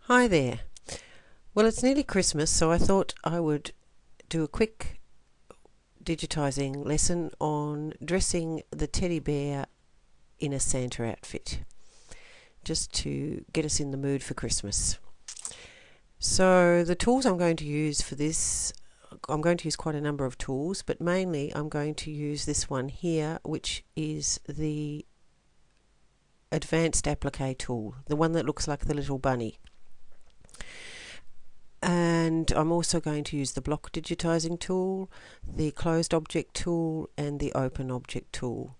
Hi there. Well, it's nearly Christmas, so I thought I would do a quick digitizing lesson on dressing the teddy bear in a Santa outfit, just to get us in the mood for Christmas. So the tools I'm going to use for this, I'm going to use quite a number of tools, but mainly I'm going to use this one here, which is the advanced applique tool, the one that looks like the little bunny. And I'm also going to use the block digitizing tool, the closed object tool, and the open object tool.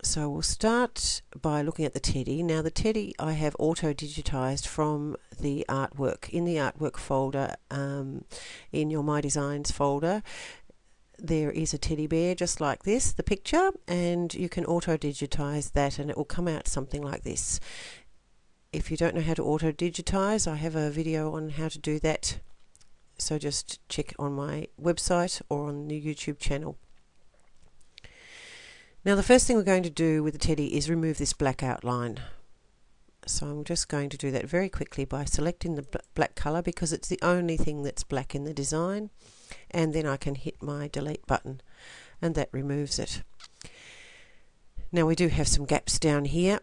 So we'll start by looking at the teddy. Now the teddy I have auto digitized from the artwork. In the artwork folder, in your My Designs folder, there is a teddy bear just like this, the picture, and you can auto digitize that and it will come out something like this. If you don't know how to auto-digitize, I have a video on how to do that, so just check on my website or on the YouTube channel. Now the first thing we're going to do with the teddy is remove this black outline. So I'm just going to do that very quickly by selecting the black colour because it's the only thing that's black in the design, and then I can hit my delete button and that removes it. Now we do have some gaps down here,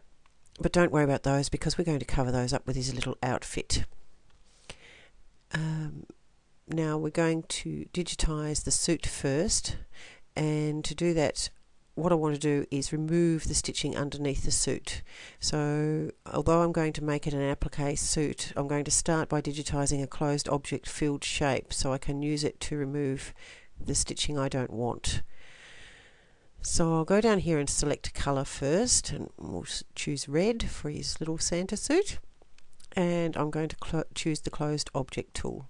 but don't worry about those because we're going to cover those up with his little outfit. Now we're going to digitize the suit first, and to do that what I want to do is remove the stitching underneath the suit. So although I'm going to make it an applique suit, I'm going to start by digitizing a closed object filled shape so I can use it to remove the stitching I don't want. So I'll go down here and select colour first, and we'll choose red for his little Santa suit, and I'm going to choose the closed object tool.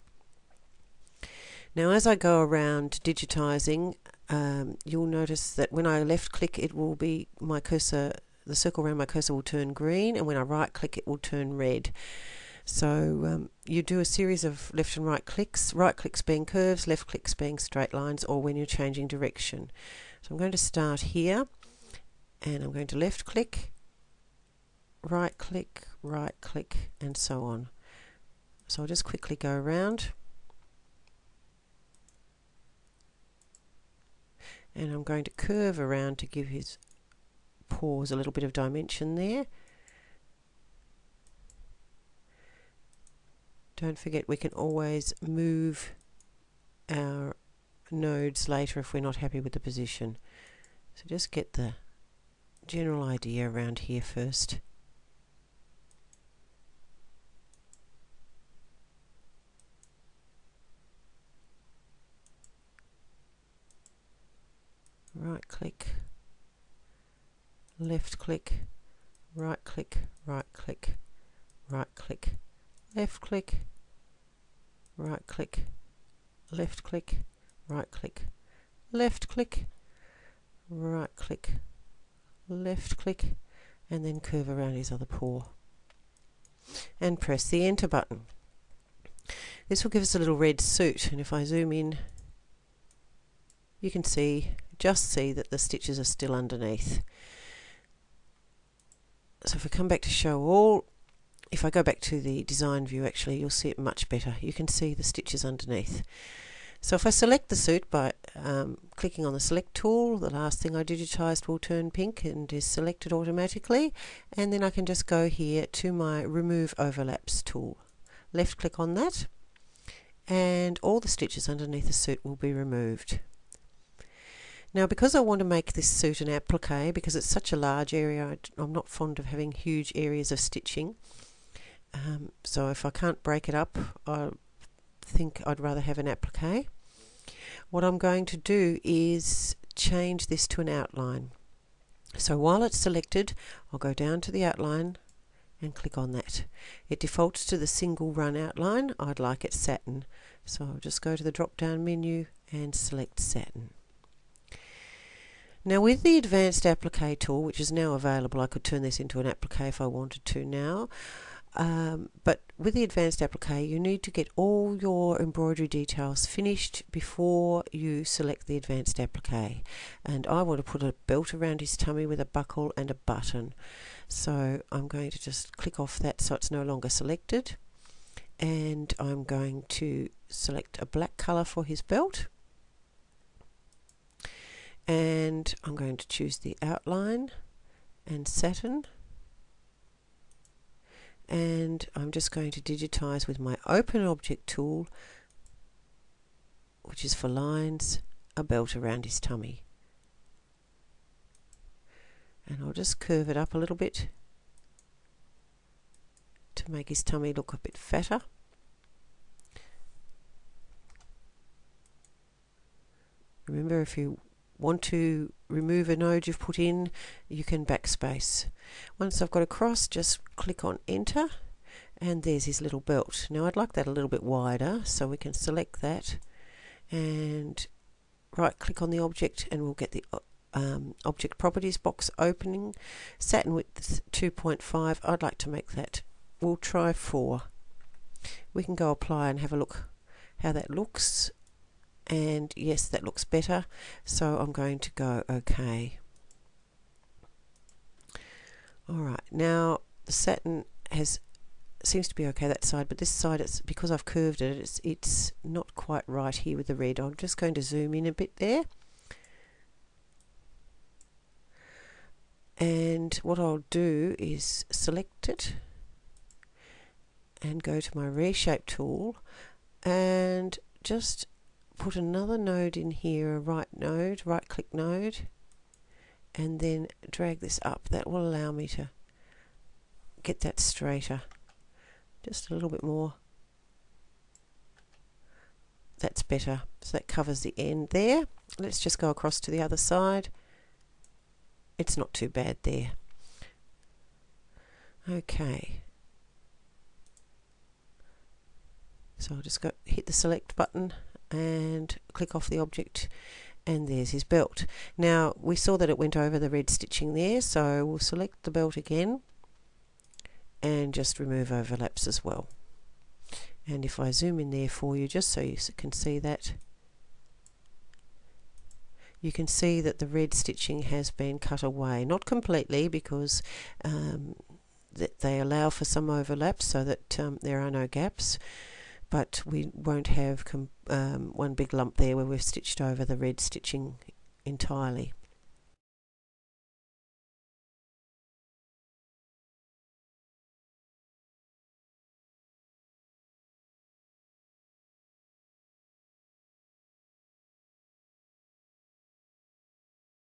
Now as I go around digitizing, you'll notice that when I left click it will be my cursor, the circle around my cursor will turn green, and when I right click it will turn red. So you do a series of left and right clicks being curves, left clicks being straight lines, or when you're changing direction. So I'm going to start here, and I'm going to left click, right click, and so on. So I'll just quickly go around, and I'm going to curve around to give his paws a little bit of dimension there. Don't forget we can always move our nodes later if we're not happy with the position. So just get the general idea around here first. Right click, left click, right click, right click, right click, left click, right click, left click, right click, left click, right click, left click, and then curve around his other paw and press the enter button. This will give us a little red suit, and if I zoom in you can just see that the stitches are still underneath. So if I come back to show all, if I go back to the design view, actually you'll see it much better. You can see the stitches underneath. So if I select the suit by clicking on the select tool, the last thing I digitized will turn pink and is selected automatically, and then I can just go here to my remove overlaps tool. Left click on that, and all the stitches underneath the suit will be removed. Now because I want to make this suit an applique, because it's such a large area, I'm not fond of having huge areas of stitching. So if I can't break it up, I think I'd rather have an applique. What I'm going to do is change this to an outline. So while it's selected, I'll go down to the outline and click on that. It defaults to the single run outline. I'd like it satin. So I'll just go to the drop down menu and select satin. Now with the advanced applique tool, which is now available, I could turn this into an applique if I wanted to now. But with the advanced applique, you need to get all your embroidery details finished before you select the advanced applique. And I want to put a belt around his tummy with a buckle and a button. So I'm going to just click off that so it's no longer selected. And I'm going to select a black colour for his belt. And I'm going to choose the outline and satin. And I'm just going to digitize with my open object tool, which is for lines, a belt around his tummy. And I'll just curve it up a little bit to make his tummy look a bit fatter. Remember, if you want to remove a node you've put in, you can backspace. Once I've got across, just click on enter, and there's his little belt. Now I'd like that a little bit wider, so we can select that and right click on the object, and we'll get the object properties box opening. Satin width 2.5. I'd like to make that, we'll try 4. We can go apply and have a look how that looks. And yes, that looks better, so I'm going to go OK. Alright, now the satin seems to be okay that side, but this side, it's because I've curved it, it's not quite right here with the red. I'm just going to zoom in a bit there. And what I'll do is select it and go to my reshape tool and just put another node in here, a right click node, and then drag this up. That will allow me to get that straighter. Just a little bit more. That's better. So that covers the end there. Let's just go across to the other side. It's not too bad there. Okay. So I'll just hit the select button and click off the object, and there's his belt. Now we saw that it went over the red stitching there, so we'll select the belt again and just remove overlaps as well. And if I zoom in there for you, just so you can see that, you can see that the red stitching has been cut away. Not completely, because they allow for some overlaps so that there are no gaps, but we won't have one big lump there where we've stitched over the red stitching entirely.